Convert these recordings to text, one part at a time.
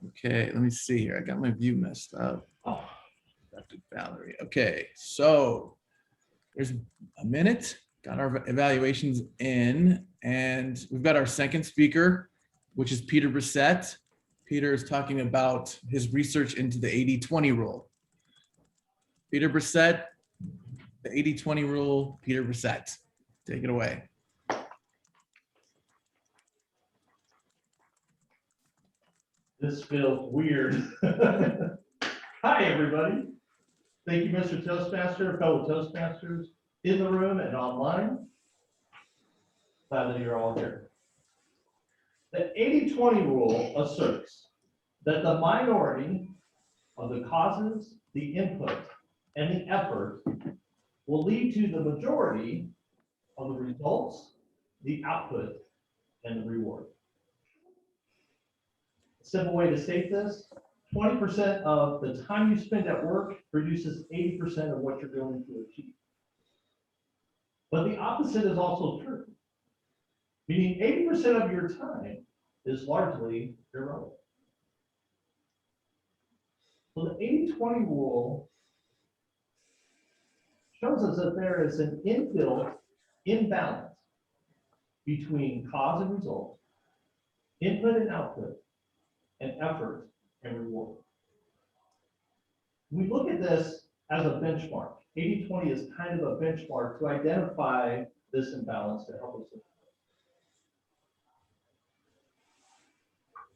Okay, let me see here. I got my view messed up. Oh, Dr. Valerie. Okay, so there's a minute. Got our evaluations in, and we've got our second speaker, which is Peter Brissette. Peter is talking about his research into the 80-20 rule. Peter Brissette, the 80-20 rule, Peter Brissette. Take it away. This feels weird. Hi, everybody. Thank you, Mr. Toastmaster, fellow Toastmasters in the room and online. Glad that you're all here. The 80-20 rule asserts that the minority of the causes, the input, and the effort will lead to the majority of the results, the output, and the reward. A simple way to state this, 20% of the time you spend at work produces 80% of what you're going to achieve. But the opposite is also true, meaning 80% of your time is largely irrelevant. So the 80-20 rule shows us that there is an inbuilt imbalance between cause and result, input and output, and effort and reward. We look at this as a benchmark. 80-20 is kind of a benchmark to identify this imbalance to help us.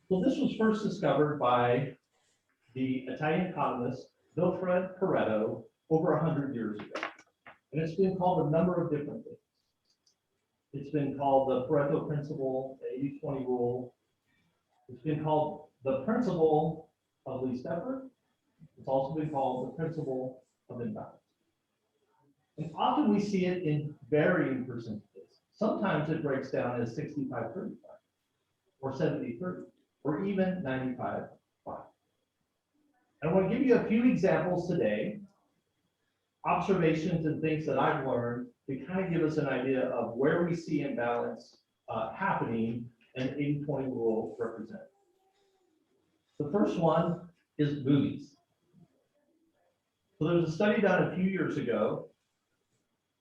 So this was first discovered by the Italian economist Wilfred Pareto over 100 years ago. And it's been called a number of different things. It's been called the Pareto Principle, the 80-20 rule. It's been called the principle of least effort. It's also been called the principle of imbalance. And often we see it in varying percentages. Sometimes it breaks down as 65-35, or 70-30, or even 95-5. I want to give you a few examples today, observations and things that I've learned to kind of give us an idea of where we see imbalance happening and 80-20 rule represent. The first one is movies. So there's a study done a few years ago.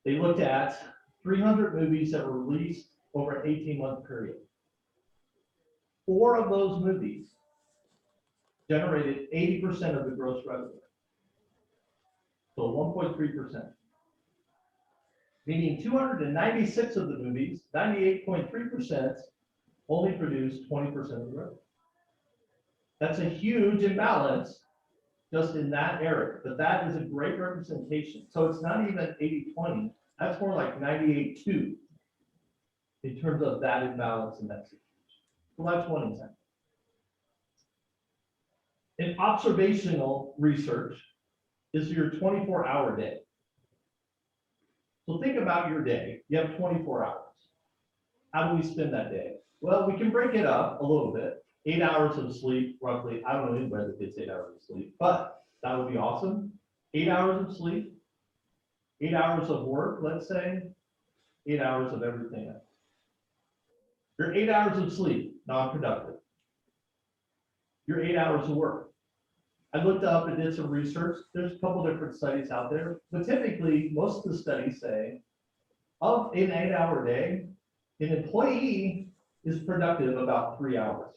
They looked at 300 movies that were released over an 18-month period. 4 of those movies generated 80% of the gross revenue. So 1.3%. Meaning 296 of the movies, 98.3%, only produced 20% of the revenue. That's a huge imbalance just in that area, but that is a great representation. So it's not even 80-20, that's more like 98-2 in terms of that imbalance in that situation. So that's one example. In observational research is your 24-hour day. So think about your day. You have 24 hours. How do we spend that day? Well, we can break it up a little bit. 8 hours of sleep, roughly. I don't know anybody that gets 8 hours of sleep, but that would be awesome. 8 hours of sleep, 8 hours of work, let's say, 8 hours of everything else. Your 8 hours of sleep, non-productive. Your 8 hours of work. I looked up and did some research. There's a couple different studies out there, but typically most of the studies say of an 8-hour day, an employee is productive about 3 hours.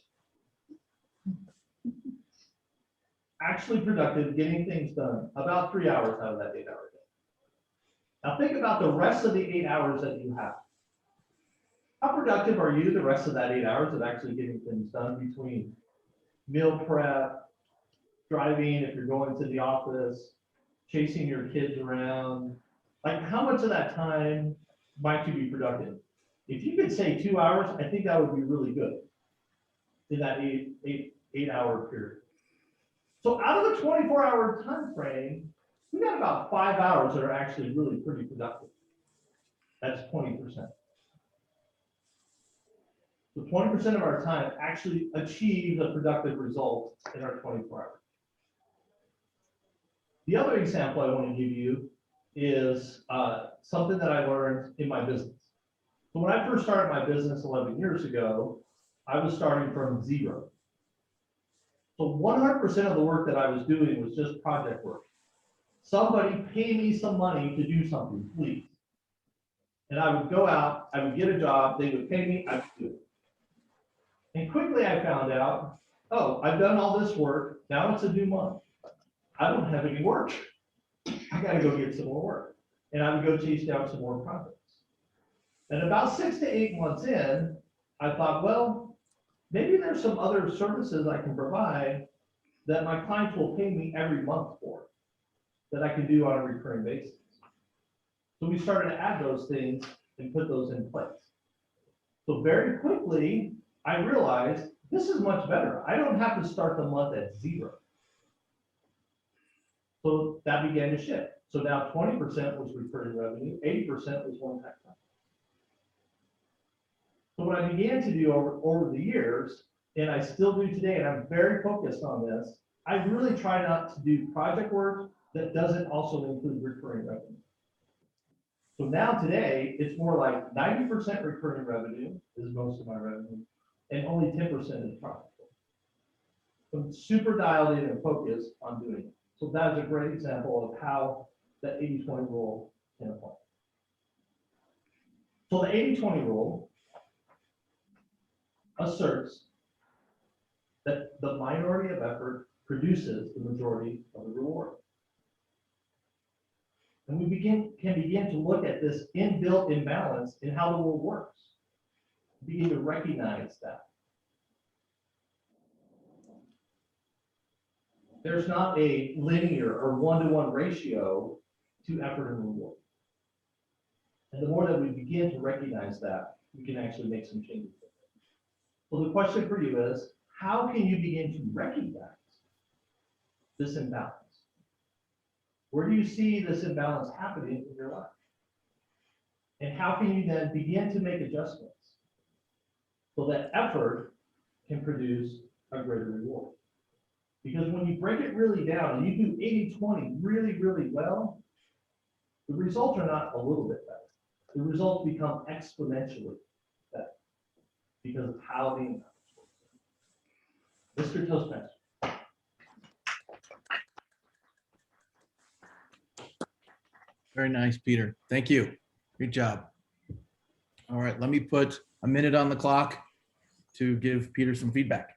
Actually productive, getting things done, about 3 hours out of that 8-hour day. Now think about the rest of the 8 hours that you have. How productive are you the rest of that 8 hours of actually getting things done between meal prep, driving if you're going to the office, chasing your kids around? Like how much of that time might you be productive? If you could say 2 hours, I think that would be really good in that eight-hour period. So out of the 24-hour time frame, we got about 5 hours that are actually really pretty productive. That's 20%. So 20% of our time actually achieve the productive result in our 24 hours. The other example I want to give you is something that I learned in my business. So when I first started my business 11 years ago, I was starting from zero. So 100% of the work that I was doing was just project work. Somebody pay me some money to do something, please. And I would go out, I would get a job, they would pay me, I would do it. And quickly I found out, oh, I've done all this work, now it's a new month. I don't have any work. I gotta go get some more work. And I would go chase down some more projects. And about 6 to 8 months in, I thought, well, maybe there's some other services I can provide that my clients will pay me every month for, that I can do on a recurring basis. So we started to add those things and put those in place. So very quickly, I realized this is much better. I don't have to start the month at 0. So that began to shift. So now 20% was recurring revenue, 80% was one-time. So what I began to do over the years, and I still do today, and I'm very focused on this, I really try not to do project work that doesn't also include recurring revenue. So now today, it's more like 90% recurring revenue is most of my revenue, and only 10% is project work. So I'm super dialed in and focused on doing it. So that's a great example of how the 80-20 rule can apply. So the 80-20 rule asserts that the minority of effort produces the majority of the reward. And we can begin to look at this inbuilt imbalance in how the world works. Begin to recognize that. There's not a linear or one-to-one ratio to effort and reward. And the more that we begin to recognize that, we can actually make some changes. So the question for you is, how can you begin to recognize this imbalance? Where do you see this imbalance happening in your life? And how can you then begin to make adjustments so that effort can produce a greater reward? Because when you break it really down and you do 80-20 really, really well, the results are not a little bit better. The results become exponentially better because of how the imbalance works. Mr. Toastmaster. Very nice, Peter. Thank you. Good job. All right, let me put a minute on the clock to give Peter some feedback.